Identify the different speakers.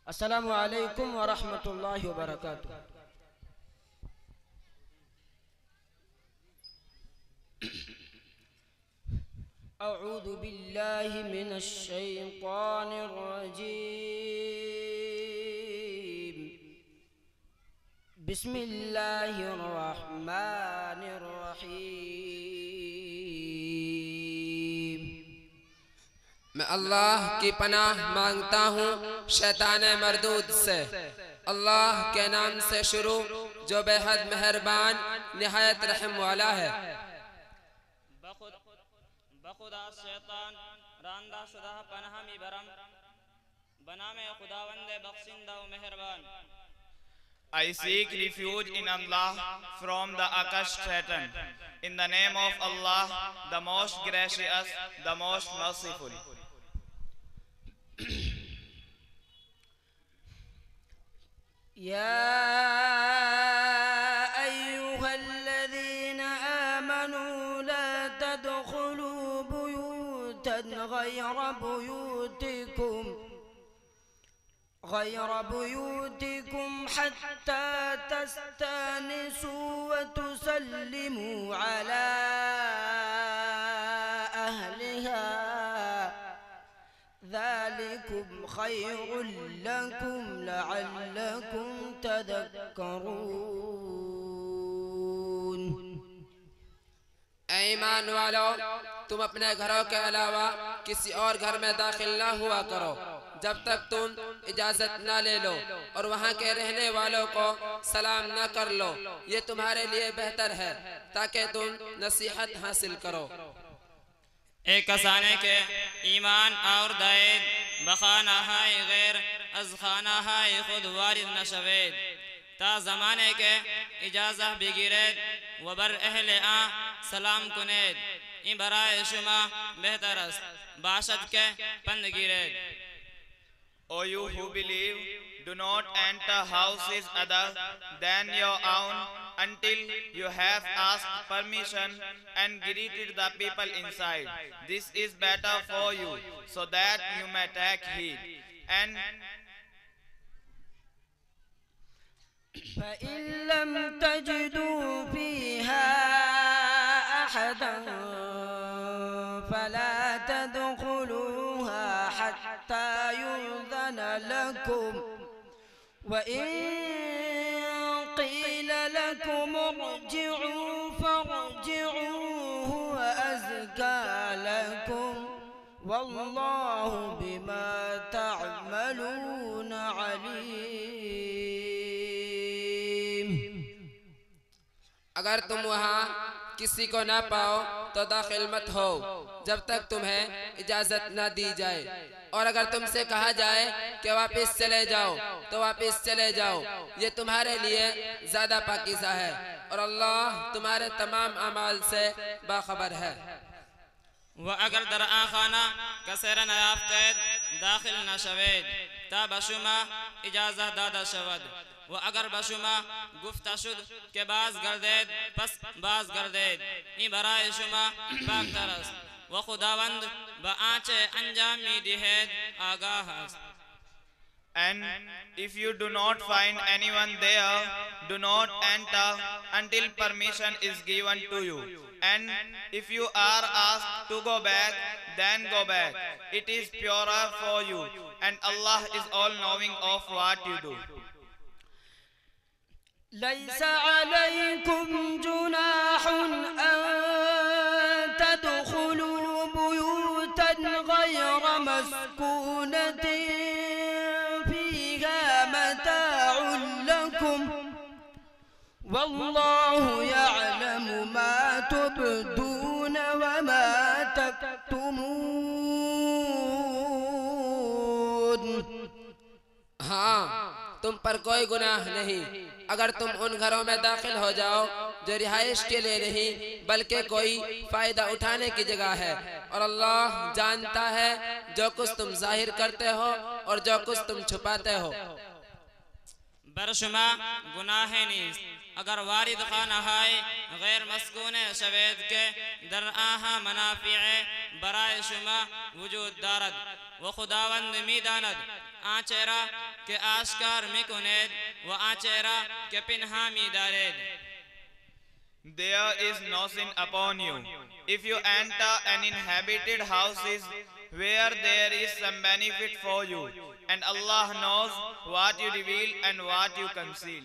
Speaker 1: अस्सलामु अलैकुम व रहमतुल्लाहि व बरकातुहू। अऊज़ु बिल्लाहि मिनश शैतानिर रजीम। बिस्मिल्लाहिर रहमानिर रहीम।
Speaker 2: मैं अल्लाह की पनाह मांगता हूँ शैतान मरदूद से। अल्लाह के नाम से शुरू जो बेहद मेहरबान निहायत रहम वाला है।
Speaker 3: बखुदा शैतान रांदा शुदा पनाह मी बरम बनामे खुदावंदे बख्शिंदा व मेहरबान।
Speaker 4: I seek refuge in Allah from the accursed Satan. In the name of Allah, the most gracious, the most merciful.
Speaker 1: या अय्युहल्लज़ीना आमनू ला तदखुलू बुयूतन غير بيوتكم حتى تستأنسوا وتسلموا على أهلها ذلكم خير لكم لعلكم تذكرون।
Speaker 2: ईमान वालो, तुम अपने घरों के अलावा किसी और घर में दाखिल ना हुआ करो जब तक तुम इजाजत ना ले लो और वहाँ के रहने वालों को सलाम ना कर लो। ये तुम्हारे लिए बेहतर है ताकि तुम नसीहत हासिल करो।
Speaker 3: एक कसाने के ईमान और दायद बखाना हाय गैर अज खाना हाय खुद वारिद नशवेद ता जमाने के इजाज़त बिगिरेद वबर अहले आ सलाम कुनेद इन बराए शुमा बेहतर बाशद के पंद गिरेद।
Speaker 4: O you who believe, do not enter houses other than your own until you have asked permission and greeted the people inside. This is better for you, so that you may take heed. And
Speaker 1: فإن لم تجدوا فيها أحدا فلا تدخلوها حتى يؤذن لكم وإن قيل لكم ارجعوا فارجعوا هو أزكى لكم والله بما تعملون عليم।
Speaker 2: अगर तुम वहाँ किसी को ना पाओ तो दाखिल मत हो जब तक तुम्हें इजाजत ना दी जाए, और अगर तुमसे कहा जाए कि वापस चले जाओ तो वापस चले जाओ। ये तुम्हारे लिए ज्यादा पाकीज़ा है और अल्लाह तुम्हारे तमाम अमाल से बाखबर है।
Speaker 3: व अगर दर आखाना कसर नयाफ्तैद दाखिल न शवेद ता बशुमा इजाज़त दादा शवद व अगर बशुमा गुफ्तशुद के बाज गर्देद पस बाज गर्देद इ बराए शुमा पाक तरस व खुदावंद ब आँचे अंजामी दिहेद आगाह हस्त।
Speaker 4: And if you do not find anyone there, do not enter until permission is given to you. And if you are asked to go back, then go back. It is purer for you, and Allah is all knowing of what you do.
Speaker 1: ليس عليكم جناح أن تدخلوا بيوتا غير مسكونة فيها متاع لكم والله يعلم ما تبدون وما تكتمون।
Speaker 2: हाँ, तुम पर कोई गुनाह नहीं अगर तुम उन घरों में दाखिल हो जाओ जो रिहाइश के लिए नहीं बल्कि कोई फायदा उठाने की जगह है, और अल्लाह जानता है जो कुछ तुम जाहिर करते हो और जो कुछ तुम छुपाते हो।
Speaker 3: बरशुमा गुनाह नीस अगर वारिद खाना हाय गैर मस्कून शवेद के दर आहा मनाफिए बराए शुमा वजूद दारद व खुदावंद मीदानद आचेरा के आश्कार में कुनेद व आचेरा के पिन्हा में दारेद.
Speaker 4: There is no sin upon you. If you enter an inhabited houses where there is some benefit for you, and Allah knows what you reveal and what you conceal.